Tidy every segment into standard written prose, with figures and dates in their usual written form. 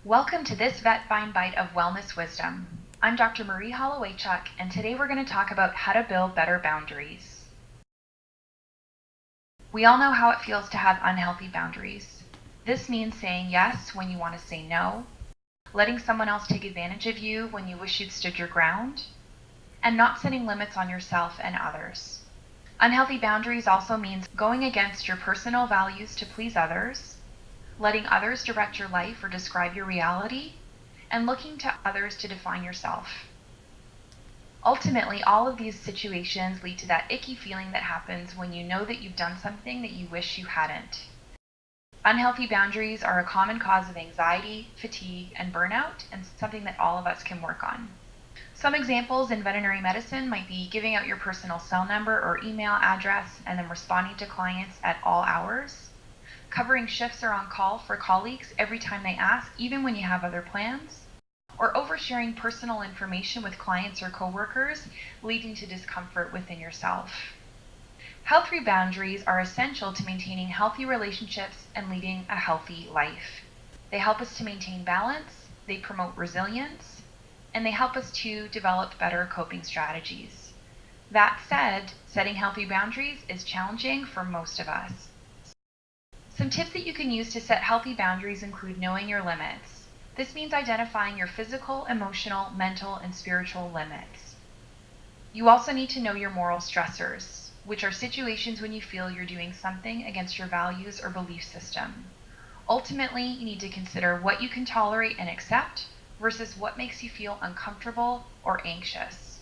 Welcome to this VetVine Bite of Wellness Wisdom. I'm Dr. Marie Hollowaychuk, and today we're going to talk about how to build better boundaries. We all know how it feels to have unhealthy boundaries. This means saying yes when you want to say no, letting someone else take advantage of you when you wish you'd stood your ground, and not setting limits on yourself and others. Unhealthy boundaries also means going against your personal values to please others, letting others direct your life or describe your reality, and looking to others to define yourself. Ultimately, all of these situations lead to that icky feeling that happens when you know that you've done something that you wish you hadn't. Unhealthy boundaries are a common cause of anxiety, fatigue, and burnout, and something that all of us can work on. Some examples in veterinary medicine might be giving out your personal cell number or email address and then responding to clients at all hours, covering shifts or on call for colleagues every time they ask, even when you have other plans, or oversharing personal information with clients or coworkers, leading to discomfort within yourself. Healthy boundaries are essential to maintaining healthy relationships and leading a healthy life. They help us to maintain balance, they promote resilience, and they help us to develop better coping strategies. That said, setting healthy boundaries is challenging for most of us. Some tips that you can use to set healthy boundaries include knowing your limits. This means identifying your physical, emotional, mental, and spiritual limits. You also need to know your moral stressors, which are situations when you feel you're doing something against your values or belief system. Ultimately, you need to consider what you can tolerate and accept versus what makes you feel uncomfortable or anxious.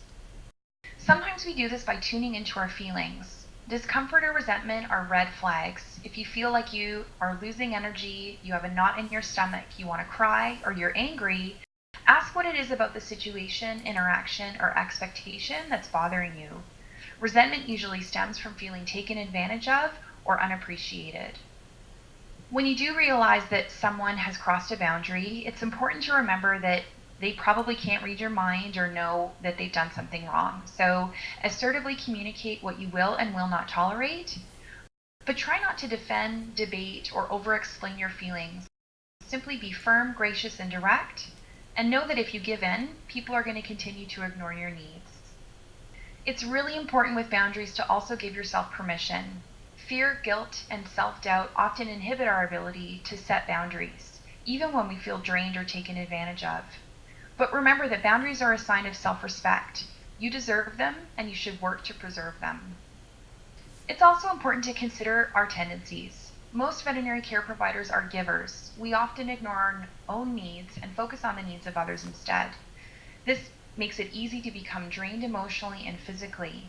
Sometimes we do this by tuning into our feelings. Discomfort or resentment are red flags. If you feel like you are losing energy, you have a knot in your stomach, you want to cry, or you're angry, ask what it is about the situation, interaction, or expectation that's bothering you. Resentment usually stems from feeling taken advantage of or unappreciated. When you do realize that someone has crossed a boundary, it's important to remember that they probably can't read your mind or know that they've done something wrong. So assertively communicate what you will and will not tolerate, but try not to defend, debate, or over-explain your feelings. Simply be firm, gracious, and direct, and know that if you give in, people are going to continue to ignore your needs. It's really important with boundaries to also give yourself permission. Fear, guilt, and self-doubt often inhibit our ability to set boundaries, even when we feel drained or taken advantage of. But remember that boundaries are a sign of self-respect. You deserve them, and you should work to preserve them. It's also important to consider our tendencies. Most veterinary care providers are givers. We often ignore our own needs and focus on the needs of others instead. This makes it easy to become drained emotionally and physically.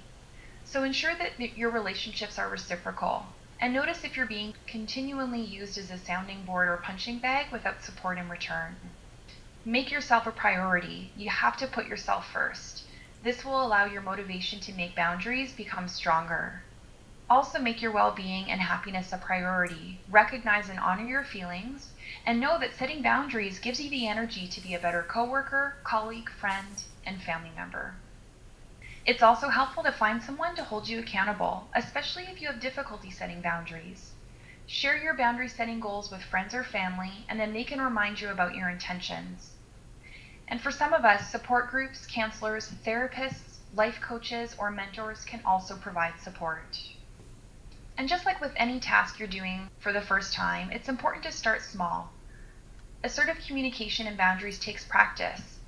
So ensure that your relationships are reciprocal, and notice if you're being continually used as a sounding board or punching bag without support in return. Make yourself a priority. You have to put yourself first. This will allow your motivation to make boundaries become stronger. Also make your well-being and happiness a priority. Recognize and honor your feelings, and know that setting boundaries gives you the energy to be a better coworker, colleague, friend, and family member. It's also helpful to find someone to hold you accountable, especially if you have difficulty setting boundaries. Share your boundary setting goals with friends or family, and then they can remind you about your intentions. And for some of us, support groups, counselors, therapists, life coaches, or mentors can also provide support. And just like with any task you're doing for the first time, it's important to start small. Assertive communication and boundaries takes practice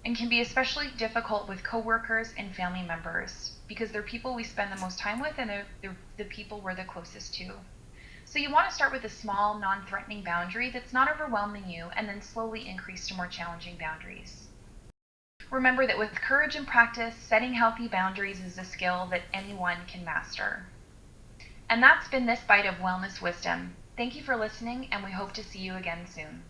and can be especially difficult with coworkers and family members because they're people we spend the most time with and they're the people we're the closest to. So you want to start with a small, non-threatening boundary that's not overwhelming you and then slowly increase to more challenging boundaries. Remember that with courage and practice, setting healthy boundaries is a skill that anyone can master. And that's been this bite of wellness wisdom. Thank you for listening, and we hope to see you again soon.